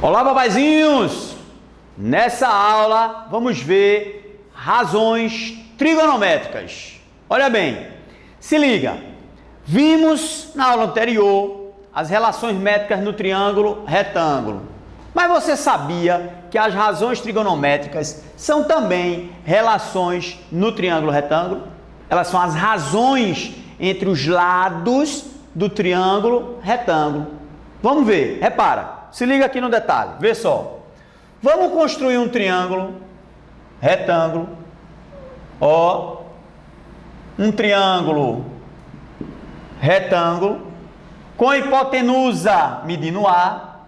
Olá, papaizinhos! Nessa aula vamos ver razões trigonométricas. Olha bem, se liga. Vimos na aula anterior as relações métricas no triângulo retângulo. Mas você sabia que as razões trigonométricas são também relações no triângulo retângulo? Elas são as razões entre os lados do triângulo retângulo. Vamos ver, repara. Se liga aqui no detalhe, vê só. Vamos construir um triângulo retângulo, ó, um triângulo retângulo, com hipotenusa medindo A,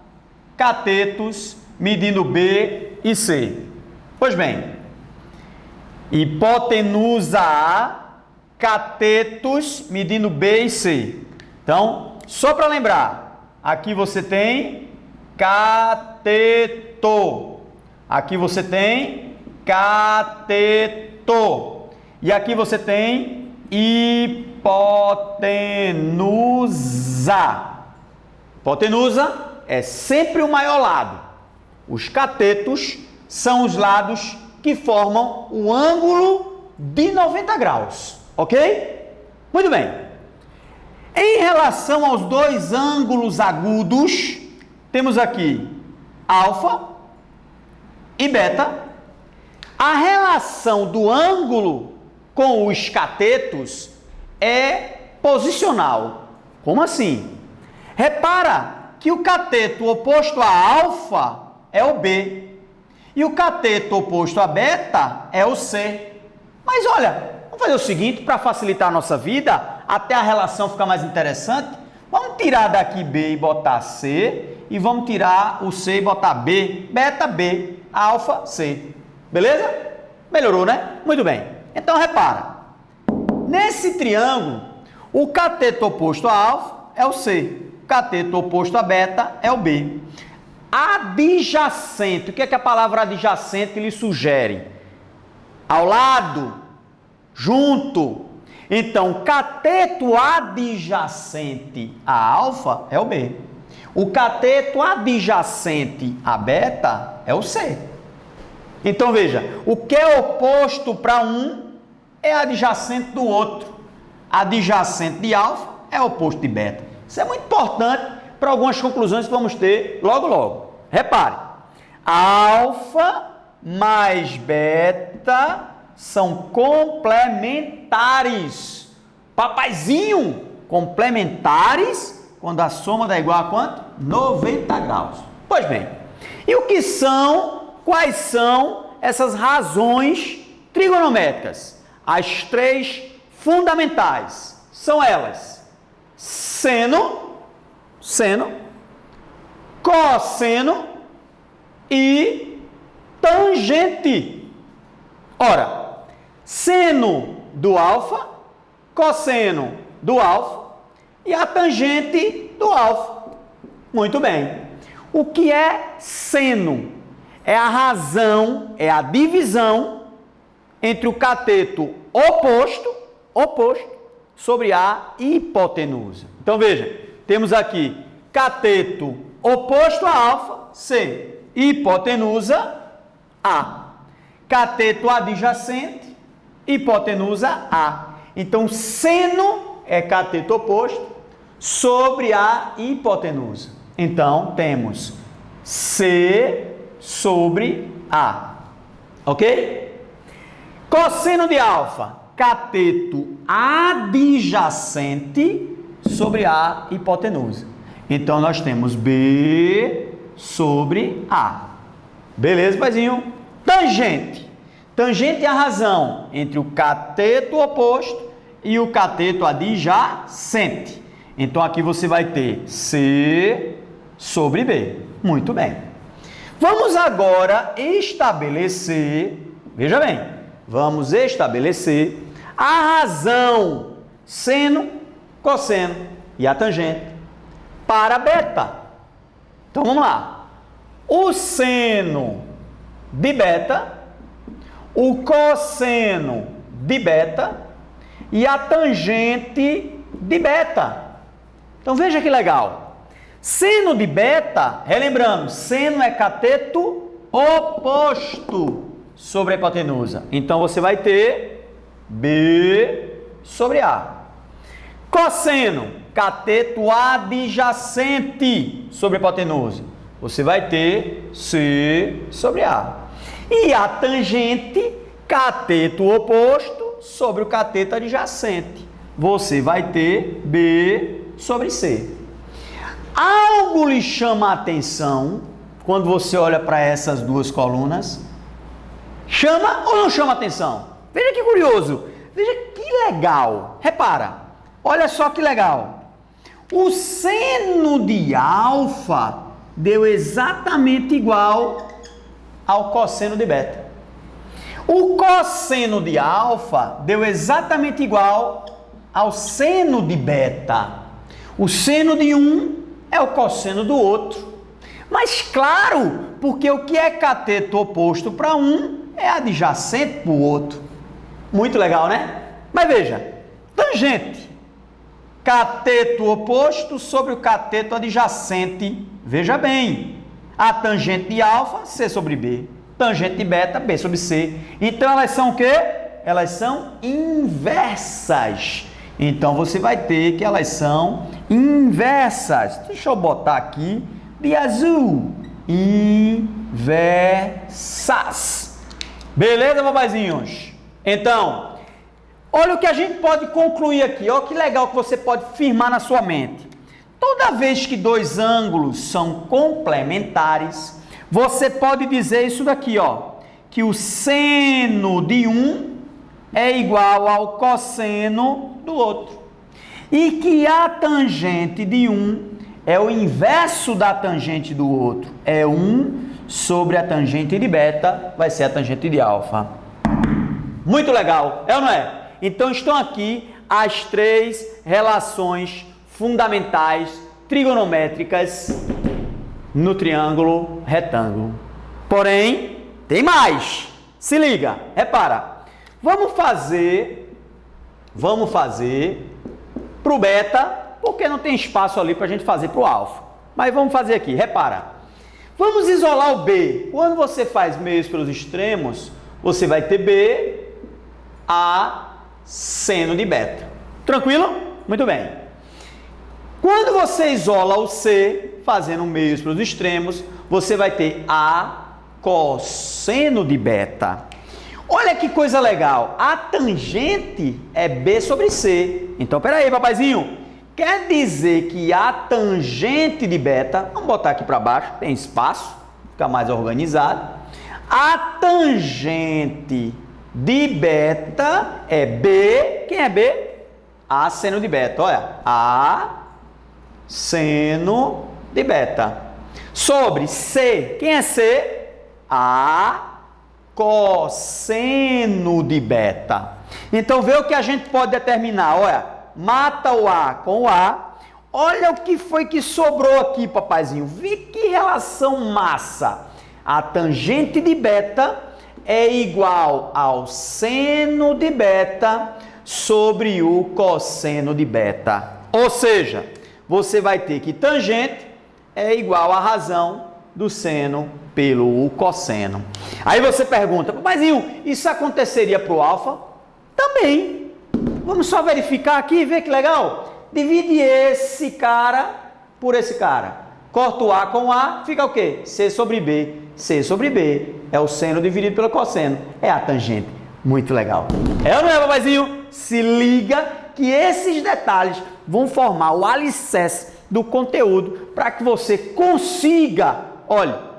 catetos medindo B e C. Pois bem, hipotenusa A, catetos medindo B e C. Então, só para lembrar, aqui você tem cateto. Aqui você tem cateto. E aqui você tem hipotenusa. Hipotenusa é sempre o maior lado. Os catetos são os lados que formam o ângulo de 90 graus. Ok? Muito bem. Em relação aos dois ângulos agudos, temos aqui alfa e beta. A relação do ângulo com os catetos é posicional. Como assim? Repara que o cateto oposto a alfa é o B e o cateto oposto a beta é o C. Mas olha, vamos fazer o seguinte para facilitar a nossa vida, até a relação ficar mais interessante. Vamos tirar daqui B e botar C, e vamos tirar o C e botar B, beta B, alfa C. Beleza? Melhorou, né? Muito bem. Então, repara. Nesse triângulo, o cateto oposto a alfa é o C, o cateto oposto a beta é o B. Adjacente, o que é que a palavra adjacente lhe sugere? Ao lado, junto. Então, cateto adjacente a alfa é o B. O cateto adjacente a beta é o C. Então, veja, o que é oposto para um é adjacente do outro. Adjacente de alfa é oposto de beta. Isso é muito importante para algumas conclusões que vamos ter logo, logo. Repare, alfa mais beta são complementares. Papaizinho, complementares quando a soma dá igual a quanto? 90 graus. Pois bem, e quais são essas razões trigonométricas? As três fundamentais são elas: seno, cosseno e tangente. Ora, seno do alfa, cosseno do alfa e a tangente do alfa. Muito bem. O que é seno? É a razão, é a divisão entre o cateto oposto sobre a hipotenusa. Então veja, temos aqui cateto oposto a alfa, C, hipotenusa, A. Cateto adjacente, hipotenusa, A. Então, seno é cateto oposto sobre a hipotenusa. Então, temos C sobre A. Ok? Cosseno de alfa, cateto adjacente sobre a hipotenusa. Então, nós temos B sobre A. Beleza, paizinho? Tangente. Tangente é a razão entre o cateto oposto e o cateto adjacente. Então, aqui você vai ter C sobre B. Muito bem. Vamos agora estabelecer, veja bem, vamos estabelecer a razão seno, cosseno e a tangente para beta. Então, vamos lá. O seno de beta, o cosseno de beta e a tangente de beta. Então, veja que legal. Seno de beta, relembrando, seno é cateto oposto sobre a hipotenusa. Então, você vai ter B sobre A. Cosseno, cateto adjacente sobre a hipotenusa. Você vai ter C sobre A. E a tangente, cateto oposto sobre o cateto adjacente. Você vai ter B sobre C. Algo lhe chama a atenção quando você olha para essas duas colunas? Chama ou não chama a atenção? Veja que curioso, veja que legal. Repara, olha só que legal. O seno de alfa deu exatamente igual ao cosseno de beta. O cosseno de alfa deu exatamente igual ao seno de beta. O seno de um é o cosseno do outro. Mas claro, porque o que é cateto oposto para um é adjacente para o outro. Muito legal, né? Mas veja, tangente, cateto oposto sobre o cateto adjacente. Veja bem, a tangente de alfa, C sobre B. Tangente de beta, B sobre C. Então elas são o quê? Elas são inversas. Então você vai ter que elas são inversas. Deixa eu botar aqui de azul. Inversas. Beleza, papazinhos? Então, olha o que a gente pode concluir aqui. Olha que legal que você pode firmar na sua mente. Toda vez que dois ângulos são complementares, você pode dizer isso daqui, ó, que o seno de um é igual ao cosseno do outro. E que a tangente de um é o inverso da tangente do outro. É 1 sobre a tangente de beta, vai ser a tangente de alfa. Muito legal, é ou não é? Então estão aqui as três relações fundamentais trigonométricas no triângulo retângulo. Porém, tem mais. Se liga, repara. Vamos fazer para o beta, porque não tem espaço ali para a gente fazer para o alfa. Mas vamos fazer aqui, repara. Vamos isolar o B. Quando você faz meios pelos extremos, você vai ter B a seno de beta. Tranquilo? Muito bem. Quando você isola o C, fazendo meios pelos extremos, você vai ter A cosseno de beta. Olha que coisa legal. A tangente é B sobre C. Então, peraí, papaizinho. Quer dizer que a tangente de beta, vamos botar aqui para baixo, tem espaço, fica mais organizado. A tangente de beta é B. Quem é B? A seno de beta. Olha, A seno de beta. Sobre C. Quem é C? A cosseno de beta. Então, vê o que a gente pode determinar. Olha, mata o A com o A. Olha o que foi que sobrou aqui, papaizinho. Vê que relação massa. A tangente de beta é igual ao seno de beta sobre o cosseno de beta. Ou seja, você vai ter que tangente é igual à razão do seno pelo cosseno. Aí você pergunta, papaizinho, isso aconteceria para o alfa? Também. Vamos só verificar aqui e ver que legal. Divide esse cara por esse cara. Corta o A com o A, fica o quê? C sobre B. C sobre B é o seno dividido pelo cosseno. É a tangente. Muito legal. É ou não é, papaizinho? Se liga que esses detalhes vão formar o alicerce do conteúdo para que você consiga, olha,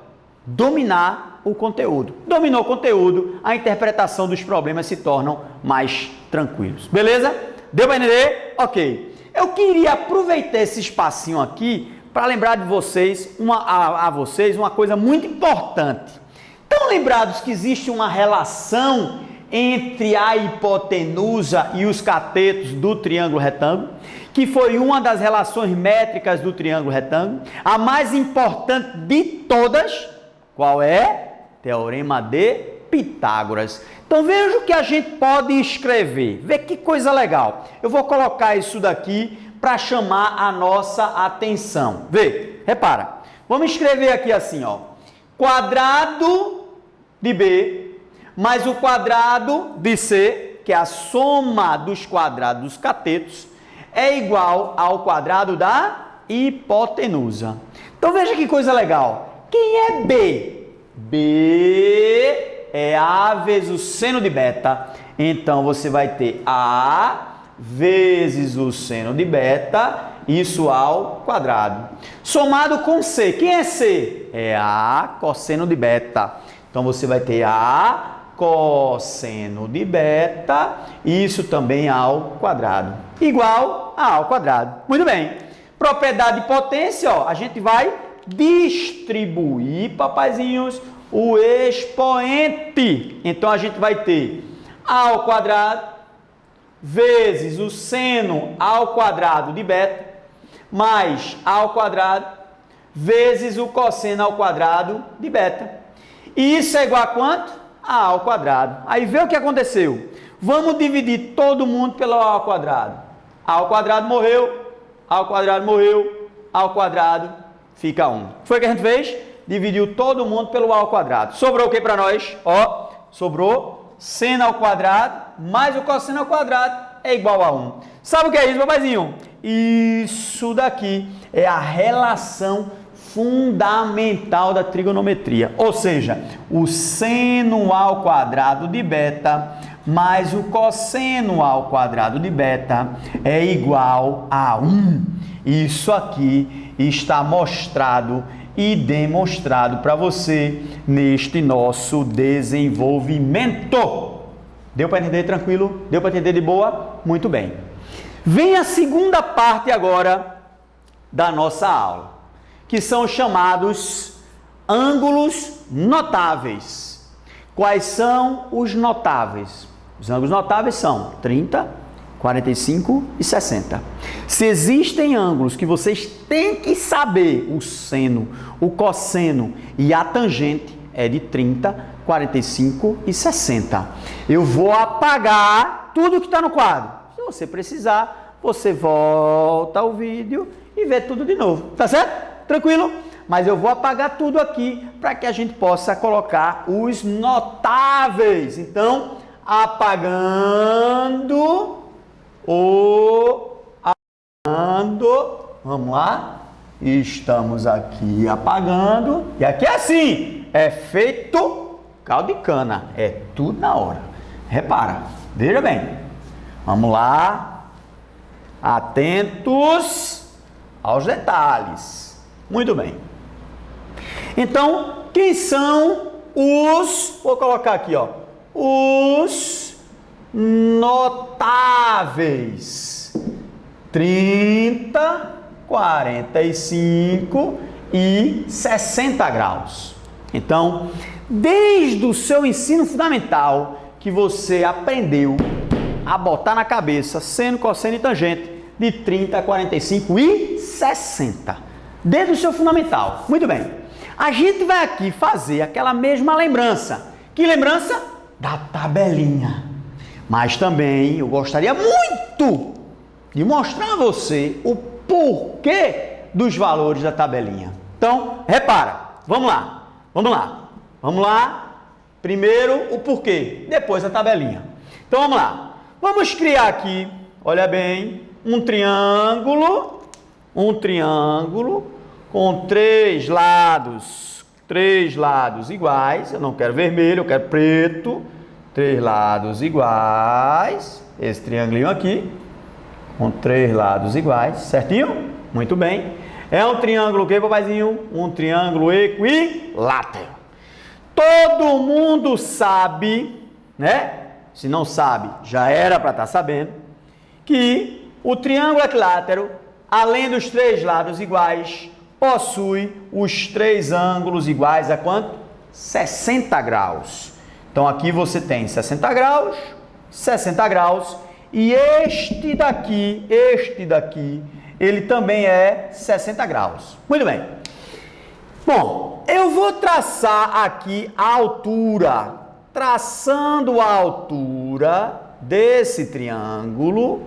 dominar o conteúdo. Dominou o conteúdo, a interpretação dos problemas se tornam mais tranquilos. Beleza? Deu para entender? Ok. Eu queria aproveitar esse espacinho aqui para lembrar de vocês, uma coisa muito importante. Estão lembrados que existe uma relação entre a hipotenusa e os catetos do triângulo retângulo, que foi uma das relações métricas do triângulo retângulo, a mais importante de todas, qual é? Teorema de Pitágoras. Então veja o que a gente pode escrever. Vê que coisa legal. Eu vou colocar isso daqui para chamar a nossa atenção. Vê. Repara, vamos escrever aqui assim, ó. Quadrado de B mais o quadrado de C, que é a soma dos quadrados dos catetos, é igual ao quadrado da hipotenusa. Então veja que coisa legal. Quem é B? B é A vezes o seno de beta. Então você vai ter A vezes o seno de beta, isso ao quadrado. Somado com C. Quem é C? É A cosseno de beta. Então você vai ter A cosseno de beta, isso também ao quadrado. Igual a A ao quadrado. Muito bem. Propriedade de potência, ó, a gente vai distribuir, papaizinhos, o expoente. Então a gente vai ter A ao quadrado vezes o seno ao quadrado de beta, mais A ao quadrado, vezes o cosseno ao quadrado de beta. E isso é igual a quanto? A ao quadrado. Aí vê o que aconteceu. Vamos dividir todo mundo pelo A ao quadrado. A ao quadrado morreu, A ao quadrado morreu, A ao quadrado fica 1. Foi o que a gente fez? Dividiu todo mundo pelo A ao quadrado. Sobrou o que para nós? Ó, sobrou seno ao quadrado mais o cosseno ao quadrado é igual a 1. Sabe o que é isso, papaizinho? Isso daqui é a relação fundamental da trigonometria. Ou seja, o seno ao quadrado de beta mais o cosseno ao quadrado de beta é igual a 1. Isso aqui está mostrado e demonstrado para você neste nosso desenvolvimento. Deu para entender tranquilo? Deu para entender de boa? Muito bem. Vem a segunda parte agora da nossa aula, que são chamados ângulos notáveis. Quais são os notáveis? Os ângulos notáveis são 30, 45 e 60. Se existem ângulos que vocês têm que saber, o seno, o cosseno e a tangente é de 30, 45 e 60. Eu vou apagar tudo que está no quadro. Se você precisar, você volta ao vídeo e vê tudo de novo. Tá certo? Tranquilo? Mas eu vou apagar tudo aqui para que a gente possa colocar os notáveis. Então, apagando vamos lá, estamos aqui apagando, e aqui é assim, é feito caldo de cana, é tudo na hora. Repara, veja bem, vamos lá, atentos aos detalhes. Muito bem. Então, quem são os, vou colocar aqui, ó, os notáveis? 30, 45 e 60 graus. Então, desde o seu ensino fundamental, que você aprendeu a botar na cabeça seno, cosseno e tangente de 30, 45 e 60. Desde o seu fundamental. Muito bem. A gente vai aqui fazer aquela mesma lembrança. Que lembrança? Da tabelinha. Mas também eu gostaria muito de mostrar a você o porquê dos valores da tabelinha. Então, repara, vamos lá. Primeiro o porquê, depois a tabelinha. Então, vamos lá. Vamos criar aqui, olha bem, um triângulo com três lados iguais. Eu não quero vermelho, eu quero preto. 3 lados iguais. Esse triângulo aqui, com 3 lados iguais, certinho? Muito bem. É um triângulo o quê, papaizinho? Um triângulo equilátero. Todo mundo sabe, né? Se não sabe, já era para estar sabendo, que o triângulo equilátero, além dos 3 lados iguais, possui os 3 ângulos iguais a quanto? 60 graus. Então aqui você tem 60 graus, 60 graus, e este daqui, ele também é 60 graus. Muito bem. Bom, eu vou traçar aqui a altura. Traçando a altura desse triângulo,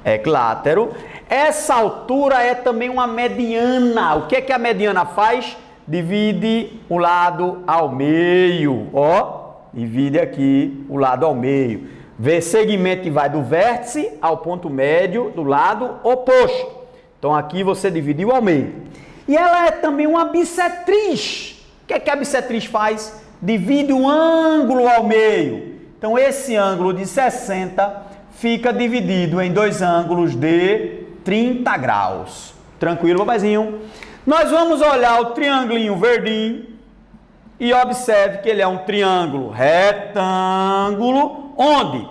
equilátero. Essa altura é também uma mediana. O que é que a mediana faz? Divide o lado ao meio, ó. Divide aqui o lado ao meio. Vê segmento que vai do vértice ao ponto médio do lado oposto. Então aqui você dividiu ao meio. E ela é também uma bissetriz. O que é que a bissetriz faz? Divide o ângulo ao meio. Então esse ângulo de 60 fica dividido em dois ângulos de 30 graus. Tranquilo, papazinho? Nós vamos olhar o triangulinho verdinho e observe que ele é um triângulo retângulo, onde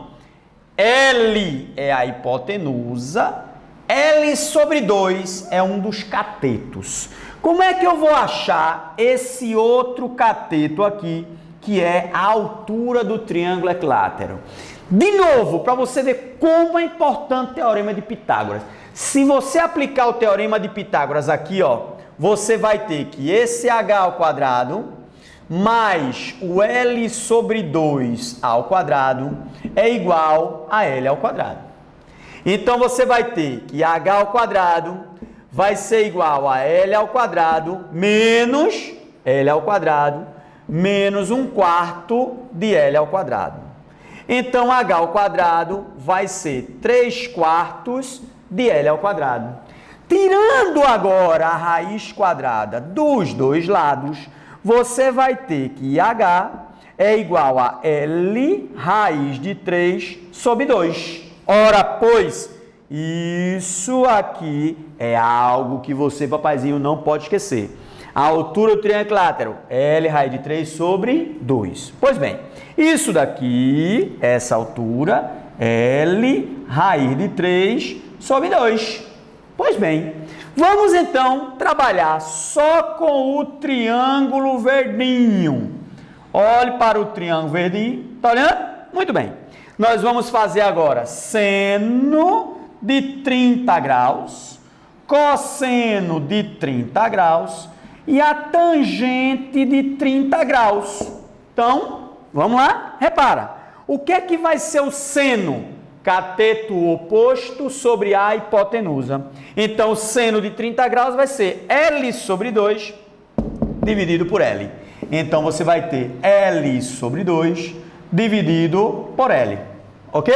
L é a hipotenusa, L sobre 2 é um dos catetos. Como é que eu vou achar esse outro cateto aqui, que é a altura do triângulo equilátero? De novo, para você ver como é importante o teorema de Pitágoras. Se você aplicar o teorema de Pitágoras aqui, ó, você vai ter que esse h ao quadrado mais o L sobre 2 ao quadrado é igual a L ao quadrado. Então você vai ter que h ao quadrado vai ser igual a L ao quadrado menos L ao quadrado menos 1/4 de L ao quadrado. Então h ao quadrado vai ser 3/4 de L ao quadrado. Tirando agora a raiz quadrada dos dois lados, você vai ter que h é igual a L raiz de 3 sobre 2. Ora, pois, isso aqui é algo que você, papazinho, não pode esquecer. A altura do triângulo equilátero, L raiz de 3 sobre 2. Pois bem, isso daqui, essa altura, L raiz de 3 sobre 2. Pois bem, vamos então trabalhar só com o triângulo verdinho. Olhe para o triângulo verdinho, tá olhando? Muito bem. Nós vamos fazer agora seno de 30 graus, cosseno de 30 graus e a tangente de 30 graus. Então, vamos lá? Repara, o que é que vai ser o seno? Cateto oposto sobre a hipotenusa. Então, o seno de 30 graus vai ser L sobre 2 dividido por L. Então, você vai ter L sobre 2 dividido por L. Ok?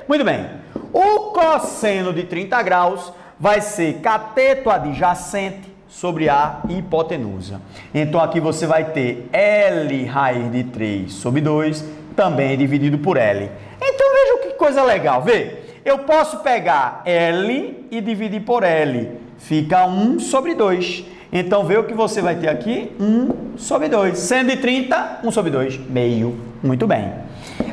Muito bem. O cosseno de 30 graus vai ser cateto adjacente sobre a hipotenusa. Então, aqui você vai ter L raiz de 3 sobre 2 também dividido por L. Então, veja que coisa legal, vê? Eu posso pegar L e dividir por L. Fica 1 sobre 2. Então, vê o que você vai ter aqui? 1 sobre 2. Seno de 30, 1 sobre 2. Meio. Muito bem.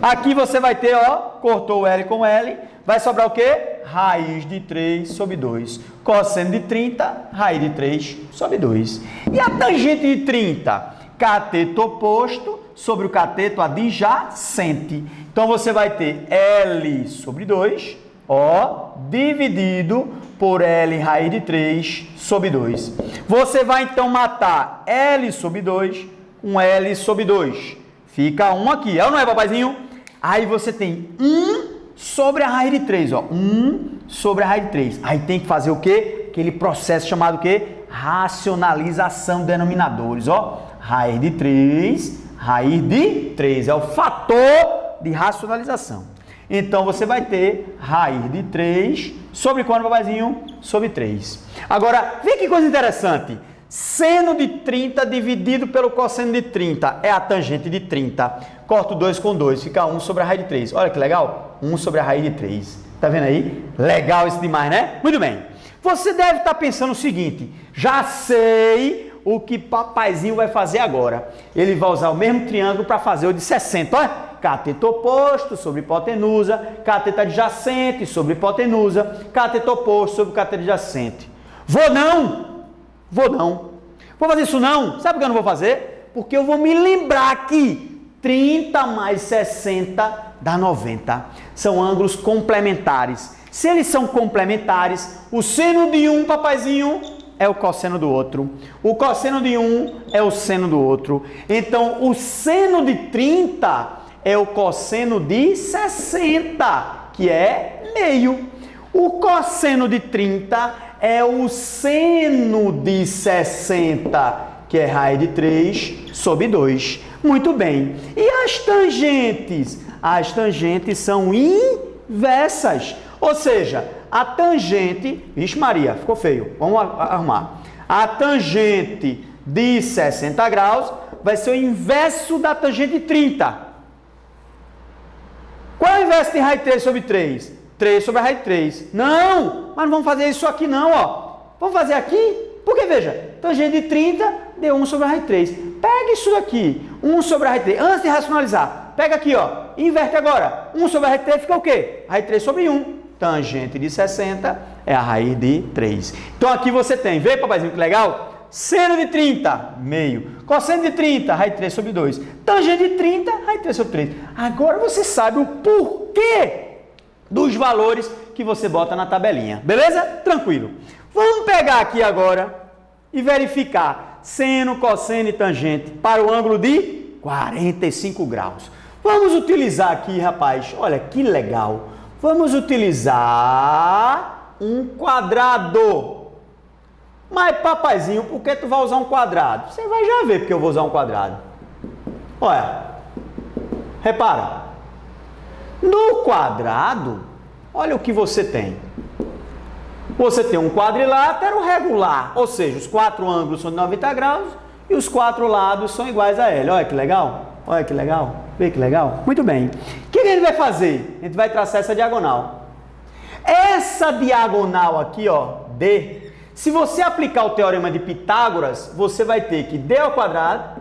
Aqui você vai ter, ó, cortou o L com L. Vai sobrar o quê? Raiz de 3 sobre 2. Cosseno de 30, raiz de 3 sobre 2. E a tangente de 30? Cateto oposto sobre o cateto adjacente. Então, você vai ter L sobre 2, ó, dividido por L raiz de 3 sobre 2. Você vai, então, matar L sobre 2 com L sobre 2. Fica 1 aqui, é ou não é, papazinho? Aí você tem 1 sobre a raiz de 3, ó. 1 sobre a raiz de 3. Aí tem que fazer o quê? Aquele processo chamado o quê? Racionalização de denominadores, ó. Raiz de 3, raiz de 3. É o fator de racionalização. Então, você vai ter raiz de 3 sobre quanto, papazinho? Sobre 3. Agora, vê que coisa interessante. Seno de 30 dividido pelo cosseno de 30 é a tangente de 30. Corto 2 com 2, fica 1 sobre a raiz de 3. Olha que legal. 1 sobre a raiz de 3. Tá vendo aí? Legal isso demais, né? Muito bem. Você deve estar pensando o seguinte. Já sei o que papaizinho vai fazer agora. Ele vai usar o mesmo triângulo para fazer o de 60. Olha, cateto oposto sobre hipotenusa, cateto adjacente sobre hipotenusa, cateto oposto sobre cateto adjacente. Vou não. Vou fazer isso não. Sabe por que eu não vou fazer? Porque eu vou me lembrar que 30 mais 60 dá 90. São ângulos complementares. Se eles são complementares, o seno de um, papaizinho, é o cosseno do outro. O cosseno de um é o seno do outro. Então, o seno de 30 é o cosseno de 60, que é meio. O cosseno de 30 é o seno de 60, que é raiz de 3 sobre 2. Muito bem. E as tangentes? As tangentes são inversas. Ou seja, a tangente... Vixe Maria, ficou feio. Vamos arrumar. A tangente de 60 graus vai ser o inverso da tangente de 30. Qual é o inverso de raiz de 3 sobre 3? 3 sobre a raiz de 3. Não, mas não vamos fazer isso aqui não, ó. Vamos fazer aqui? Porque, veja, tangente de 30 deu 1 sobre a raiz de 3. Pega isso daqui, 1 sobre a raiz de 3. Antes de racionalizar, pega aqui, ó. Inverte agora. 1 sobre a raiz de 3 fica o quê? Raiz de 3 sobre 1. Tangente de 60 é a raiz de 3. Então, aqui você tem, vê, papaizinho, que legal? Seno de 30, meio. Cosseno de 30, raiz de 3 sobre 2. Tangente de 30, raiz de 3 sobre 3. Agora você sabe o porquê dos valores que você bota na tabelinha. Beleza? Tranquilo. Vamos pegar aqui agora e verificar seno, cosseno e tangente para o ângulo de 45 graus. Vamos utilizar aqui, rapaz, olha que legal. Vamos utilizar um quadrado. Mas, papaizinho, por que tu vai usar um quadrado? Você vai já ver porque eu vou usar um quadrado. Olha, repara. No quadrado, olha o que você tem. Você tem um quadrilátero regular, ou seja, os 4 ângulos são de 90 graus e os 4 lados são iguais a ele. Olha que legal. Olha que legal. Vê que legal. Muito bem. O que a gente vai fazer? A gente vai traçar essa diagonal. Essa diagonal aqui, ó, D, se você aplicar o teorema de Pitágoras, você vai ter que D ao quadrado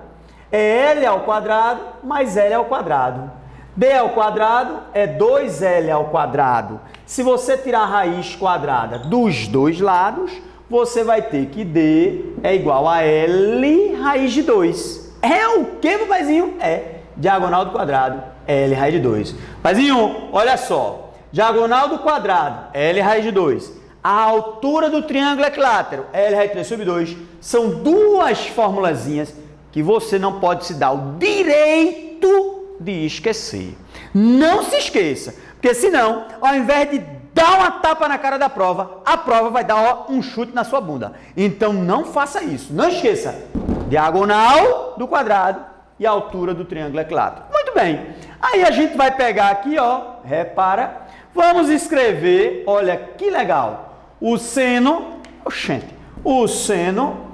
é L ao quadrado mais L ao quadrado. D ao quadrado é 2L ao quadrado. Se você tirar a raiz quadrada dos dois lados, você vai ter que D é igual a L raiz de 2. É o que, papaizinho? É diagonal do quadrado, L raiz de 2. Papaizinho, olha só. Diagonal do quadrado, L raiz de 2. A altura do triângulo equilátero, L raiz de 3 sobre 2, são duas formulazinhas que você não pode se dar o direito de esquecer. Não se esqueça, porque senão, ao invés de dar uma tapa na cara da prova, a prova vai dar um chute na sua bunda. Então não faça isso. Não esqueça, diagonal do quadrado e a altura do triângulo equilátero. Muito bem. Aí a gente vai pegar aqui, ó, repara, vamos escrever, olha que legal. O seno, o seno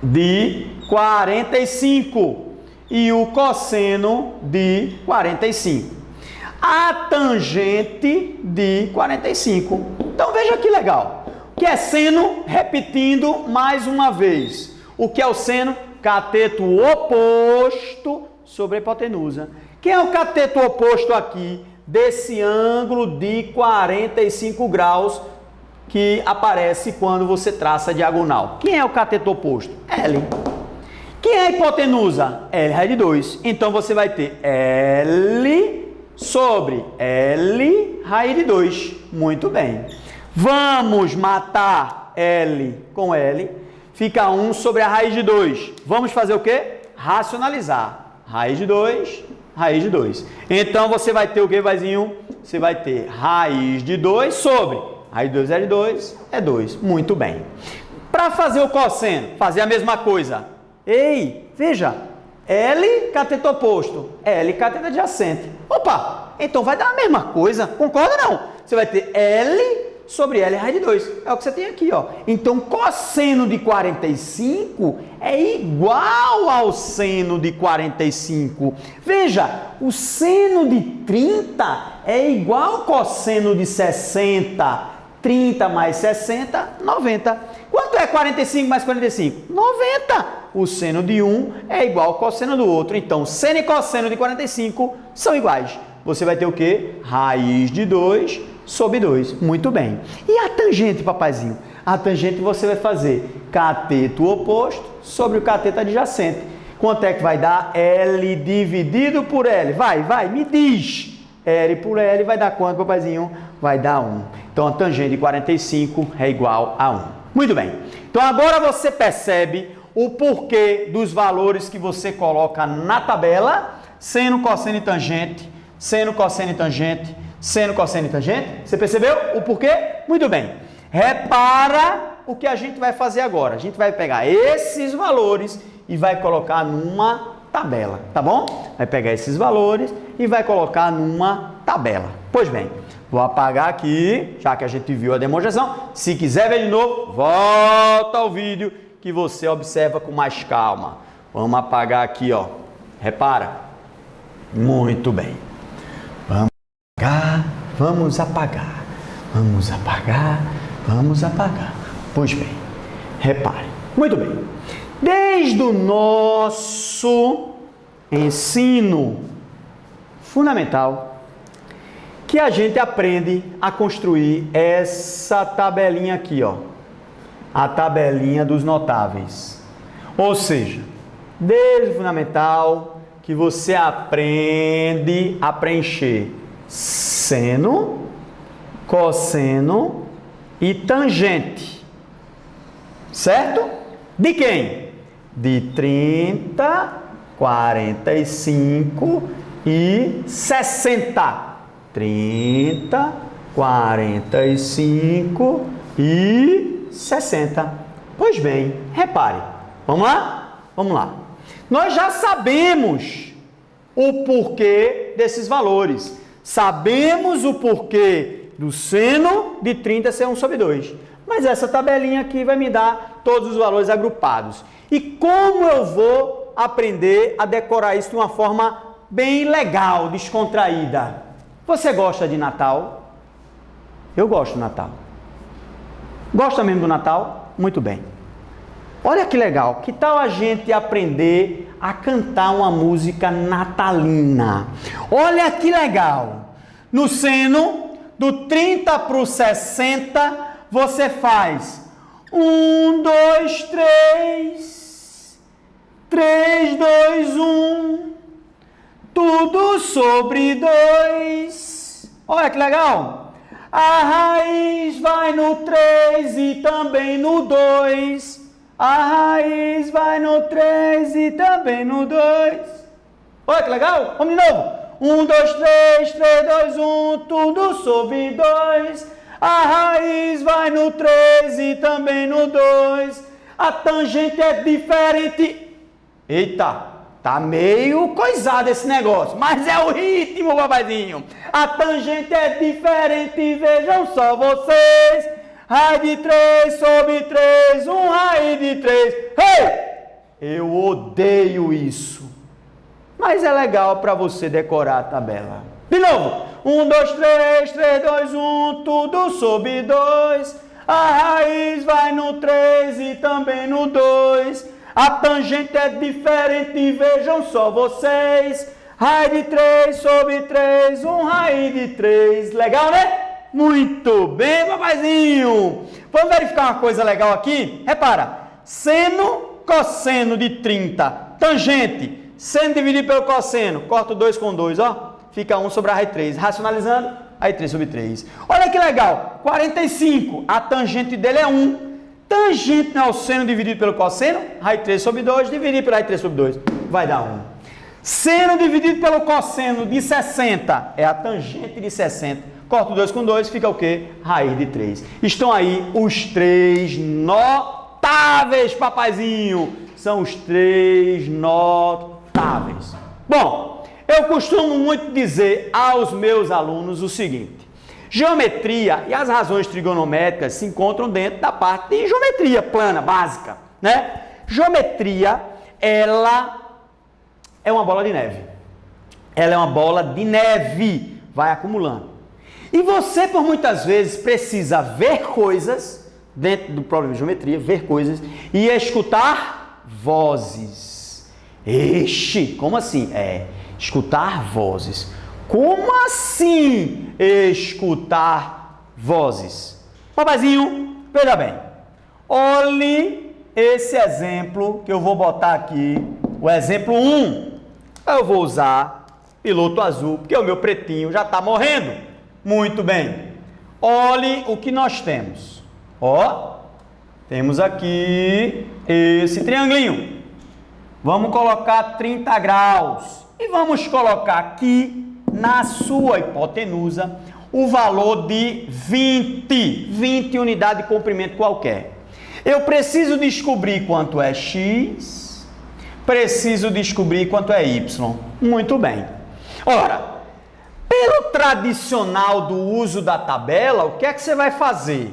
de 45 e o cosseno de 45. A tangente de 45. Então veja que legal. O que é seno? Repetindo mais uma vez. O que é o seno? Cateto oposto sobre a hipotenusa. Quem é o cateto oposto aqui desse ângulo de 45 graus que aparece quando você traça a diagonal? Quem é o cateto oposto? L. Quem é a hipotenusa? L raiz de 2. Então você vai ter L sobre L raiz de 2. Muito bem. Vamos matar L com L. Fica 1 sobre a raiz de 2. Vamos fazer o quê? Racionalizar. Raiz de 2, raiz de 2. Então você vai ter o quê, vaizinho? Você vai ter raiz de 2 sobre raiz de 2 é de 2, é 2. Muito bem. Para fazer o cosseno, fazer a mesma coisa. Ei, veja, L cateto oposto, L cateto adjacente. Opa, então vai dar a mesma coisa, concorda não? Você vai ter L sobre L raiz de 2, é o que você tem aqui, ó. Então, cosseno de 45 é igual ao seno de 45. Veja, o seno de 30 é igual ao cosseno de 60. 30 mais 60, 90. Quanto é 45 mais 45? 90. O seno de um é igual ao cosseno do outro. Então, seno e cosseno de 45 são iguais. Você vai ter o quê? Raiz de 2 sobre 2. Muito bem. E a tangente, papaizinho? A tangente você vai fazer cateto oposto sobre o cateto adjacente. Quanto é que vai dar? L dividido por L. Vai, me diz. L por L vai dar quanto, papaizinho? Vai dar 1. Então, a tangente de 45 é igual a 1. Muito bem. Então, agora você percebe o porquê dos valores que você coloca na tabela. Seno, cosseno e tangente. Seno, cosseno e tangente. Seno, cosseno e tangente. Você percebeu o porquê? Muito bem. Repara o que a gente vai fazer agora. A gente vai pegar esses valores e vai colocar numa tabela, tá bom? Vai pegar esses valores e vai colocar numa tabela. Pois bem, vou apagar aqui, já que a gente viu a demonstração. Se quiser ver de novo, volta ao vídeo que você observa com mais calma. Vamos apagar aqui, ó. Repara. Muito bem. Vamos apagar, vamos apagar. Vamos apagar, vamos apagar. Pois bem, repare. Muito bem. Desde o nosso ensino fundamental, que a gente aprende a construir essa tabelinha aqui, ó. A tabelinha dos notáveis. Ou seja, desde o fundamental que você aprende a preencher seno, cosseno e tangente. Certo? De quem? De 30, 45 e 60. 30, 45 e 60. Pois bem, repare. Vamos lá? Vamos lá. Nós já sabemos o porquê desses valores. Sabemos o porquê do seno de 30 ser 1 sobre 2. Mas essa tabelinha aqui vai me dar todos os valores agrupados. E como eu vou aprender a decorar isso de uma forma bem legal, descontraída? Você gosta de Natal? Eu gosto do Natal. Gosta mesmo do Natal? Muito bem. Olha que legal. Que tal a gente aprender a cantar uma música natalina? Olha que legal. No seno, do 30 para o 60, você faz 1, 2, 3, 3, 2, 1, tudo sobre 2. Olha que legal. A raiz vai no 3 e também no 2. A raiz vai no 3 e também no 2. Olha que legal. Vamos de novo. 1, 2, 3, 3, 2, 1, tudo sobre 2. A raiz vai no 3 e também no 2. A tangente é diferente. Eita, tá meio coisado esse negócio, mas é o ritmo, papazinho. A tangente é diferente, vejam só vocês. Raiz de 3 sobre 3, raiz de 3. Hey! Eu odeio isso. Mas é legal para você decorar a tabela. De novo. 1, 2, 3, 3, 2, 1, tudo sobre 2. A raiz vai no 3 e também no 2. A tangente é diferente, vejam só vocês. Raiz de 3 sobre 3, raiz de 3. Legal, né? Muito bem, papazinho. Vamos verificar uma coisa legal aqui? Repara. Seno, cosseno de 30. Tangente. Seno dividido pelo cosseno. Corta o 2 com 2, ó. Fica 1 sobre a raiz de 3. Racionalizando, raiz de 3 sobre 3. Olha que legal. 45. A tangente dele é 1. Tangente não é o seno dividido pelo cosseno. Raiz de 3 sobre 2. Dividido pela raiz de 3 sobre 2. Vai dar 1. Seno dividido pelo cosseno de 60. É a tangente de 60. Corta o 2 com 2. Fica o quê? Raiz de 3. Estão aí os 3 notáveis, papazinho. São os 3 notáveis. Bom, eu costumo muito dizer aos meus alunos o seguinte: geometria e as razões trigonométricas se encontram dentro da parte de geometria plana, básica, né? Geometria, ela é uma bola de neve. Ela é uma bola de neve, vai acumulando. E você, por muitas vezes, precisa ver coisas, dentro do problema de geometria, ver coisas e escutar vozes. Ixi, como assim? Escutar vozes. Como assim escutar vozes? Papazinho, veja bem. Olhe esse exemplo que eu vou botar aqui. O exemplo 1. Eu vou usar piloto azul, porque o meu pretinho já está morrendo. Muito bem. Olhe o que nós temos. Ó, temos aqui esse triangulinho. Vamos colocar 30 graus. E vamos colocar aqui na sua hipotenusa, o valor de 20 unidades de comprimento qualquer. Eu preciso descobrir quanto é x, preciso descobrir quanto é y. Muito bem. Ora, pelo tradicional do uso da tabela, o que é que você vai fazer?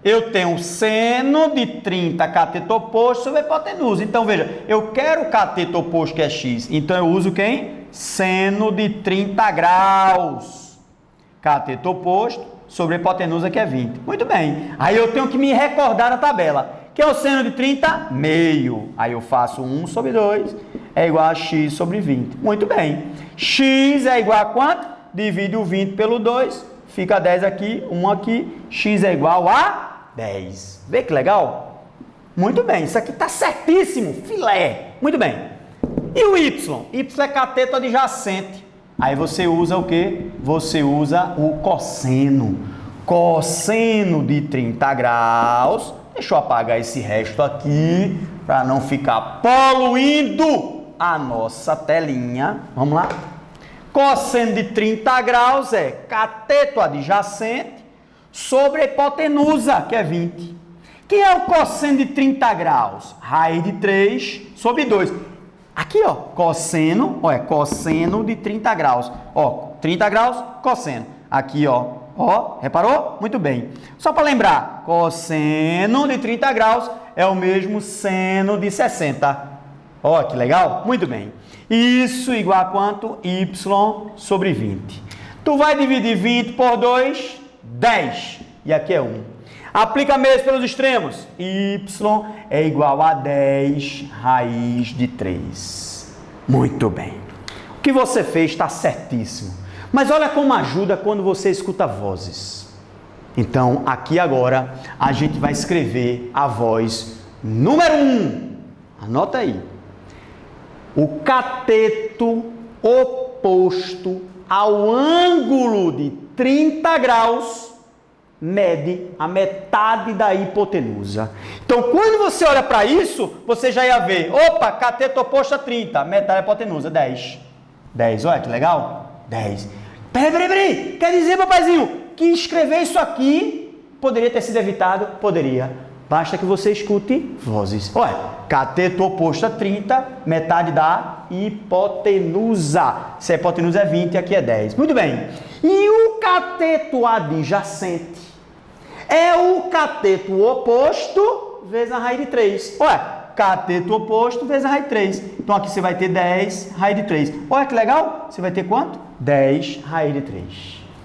Eu tenho seno de 30 cateto oposto sobre a hipotenusa. Então, veja, eu quero o cateto oposto que é x. Então, eu uso quem? Seno de 30 graus. Cateto oposto sobre a hipotenusa que é 20. Muito bem. Aí eu tenho que me recordar da tabela. Que é o seno de 30? Meio. Aí eu faço 1 sobre 2 é igual a x sobre 20. Muito bem. X é igual a quanto? Divide o 20 pelo 2. Fica 10 aqui, 1 aqui. X é igual a 10. Vê que legal? Muito bem. Isso aqui está certíssimo. Filé. Muito bem. E o y? Y é cateto adjacente. Aí você usa o quê? Você usa o cosseno. Cosseno de 30 graus. Deixa eu apagar esse resto aqui para não ficar poluindo a nossa telinha. Vamos lá? Cosseno de 30 graus é cateto adjacente sobre a hipotenusa, que é 20. Que é o cosseno de 30 graus? Raiz de 3 sobre 2. Aqui, ó, cosseno, ó, é cosseno de 30 graus. Ó, 30 graus, cosseno. Aqui, ó, reparou? Muito bem. Só para lembrar, cosseno de 30 graus é o mesmo seno de 60. Ó, que legal? Muito bem. Isso igual a quanto? Y sobre 20. Tu vai dividir 20 por 2, 10. E aqui é 1. Aplica mesmo pelos extremos. Y é igual a 10 raiz de 3. Muito bem. O que você fez está certíssimo. Mas olha como ajuda quando você escuta vozes. Então, aqui agora, a gente vai escrever a voz número 1. Anota aí. O cateto oposto ao ângulo de 30 graus mede a metade da hipotenusa. Então, quando você olha para isso, você já ia ver, opa, cateto oposto a 30, metade da hipotenusa, 10. 10, olha que legal? 10. Peraí. Quer dizer, papaizinho, que escrever isso aqui poderia ter sido evitado? Poderia. Basta que você escute vozes. Olha, cateto oposto a 30, metade da hipotenusa. Se a hipotenusa é 20, aqui é 10. Muito bem. E o cateto adjacente é o cateto oposto vezes a raiz de 3. Olha, cateto oposto vezes a raiz de 3. Então, aqui você vai ter 10 raiz de 3. Olha que legal. Você vai ter quanto? 10 raiz de 3.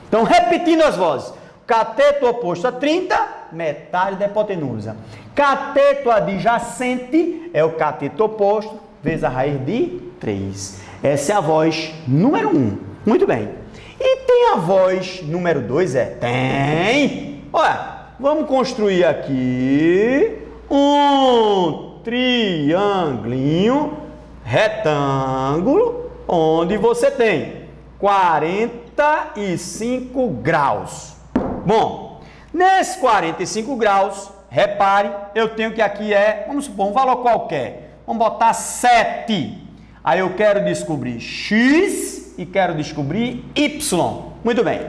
Então, repetindo as vozes. Cateto oposto a 30, metade da hipotenusa. Cateto adjacente é o cateto oposto vezes a raiz de 3. Essa é a voz número 1. Muito bem. E tem a voz número 2? Tem. Olha, vamos construir aqui um triangulinho retângulo onde você tem 45 graus. Bom, nesses 45 graus, repare, eu tenho que aqui vamos supor, um valor qualquer. Vamos botar 7. Aí eu quero descobrir x e quero descobrir y. Muito bem.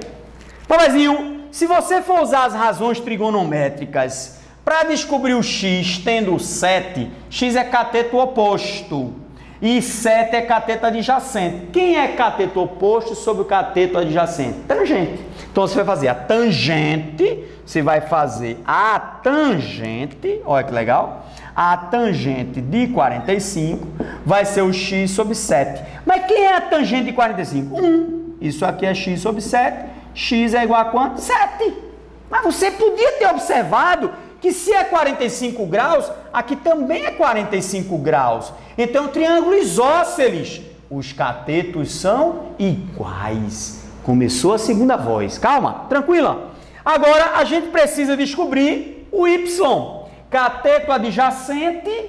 Papaizinho, se você for usar as razões trigonométricas para descobrir o x tendo 7, x é cateto oposto e 7 é cateto adjacente. Quem é cateto oposto sobre o cateto adjacente? Tangente. Então, você vai fazer a tangente, olha que legal, a tangente de 45 vai ser o x sobre 7. Mas quem é a tangente de 45? 1. Isso aqui é x sobre 7, x é igual a quanto? 7. Mas você podia ter observado que se é 45 graus, aqui também é 45 graus. Então, triângulo isósceles, os catetos são iguais. Começou a segunda voz. Calma, tranquila. Agora, a gente precisa descobrir o y. Cateto adjacente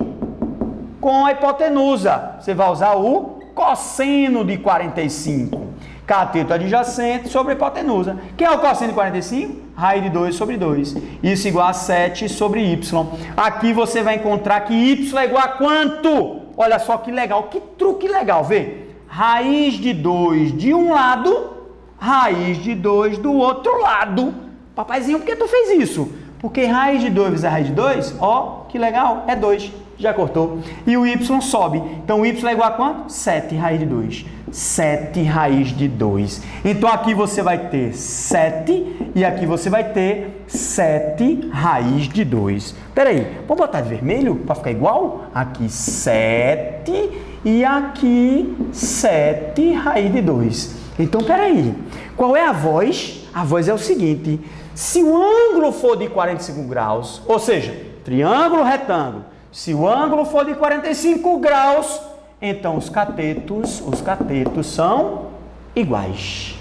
com a hipotenusa. Você vai usar o cosseno de 45. Cateto adjacente sobre a hipotenusa. Quem é o cosseno de 45? Raiz de 2 sobre 2. Isso igual a 7 sobre y. Aqui você vai encontrar que y é igual a quanto? Olha só que legal, que truque legal, vê? Raiz de 2 de um lado raiz de 2 do outro lado. Papaizinho, por que tu fez isso? Porque raiz de 2 vezes a raiz de 2, ó, que legal, é 2. Já cortou. E o y sobe. Então, o y é igual a quanto? 7 raiz de 2. 7 raiz de 2. Então, aqui você vai ter 7 e aqui você vai ter 7 raiz de 2. Peraí, vamos botar de vermelho para ficar igual? Aqui 7 e aqui 7 raiz de 2. Então, peraí, qual é a voz? A voz é o seguinte, se o ângulo for de 45 graus, ou seja, triângulo retângulo, se o ângulo for de 45 graus, então os catetos são iguais.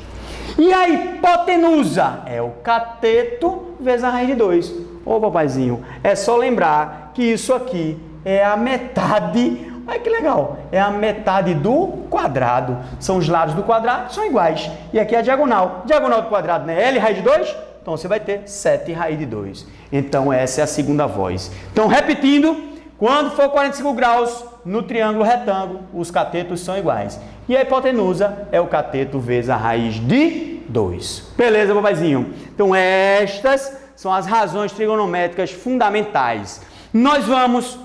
E a hipotenusa é o cateto vezes a raiz de 2. Ô, papaizinho, é só lembrar que isso aqui é a metade, olha que legal, é a metade do quadrado. São os lados do quadrado, são iguais. E aqui é a diagonal. Diagonal do quadrado, né? L raiz de 2? Então você vai ter 7 raiz de 2. Então essa é a segunda voz. Então, repetindo, quando for 45 graus no triângulo retângulo, os catetos são iguais. E a hipotenusa é o cateto vezes a raiz de 2. Beleza, papaizinho? Então estas são as razões trigonométricas fundamentais. Nós vamos,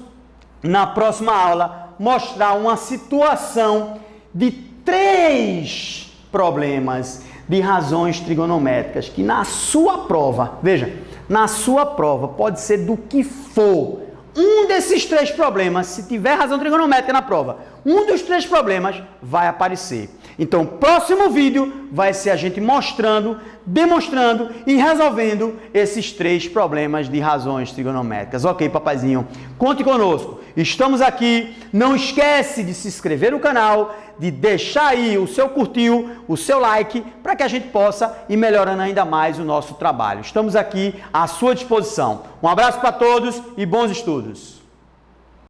na próxima aula, mostrar uma situação de 3 problemas de razões trigonométricas que na sua prova, veja, na sua prova pode ser do que for. Um desses 3 problemas, se tiver razão trigonométrica na prova, um dos 3 problemas vai aparecer. Então, o próximo vídeo vai ser a gente mostrando, demonstrando e resolvendo esses 3 problemas de razões trigonométricas. Ok, papaizinho? Conte conosco. Estamos aqui. Não esquece de se inscrever no canal, de deixar aí o seu curtir, o seu like, para que a gente possa ir melhorando ainda mais o nosso trabalho. Estamos aqui à sua disposição. Um abraço para todos e bons estudos.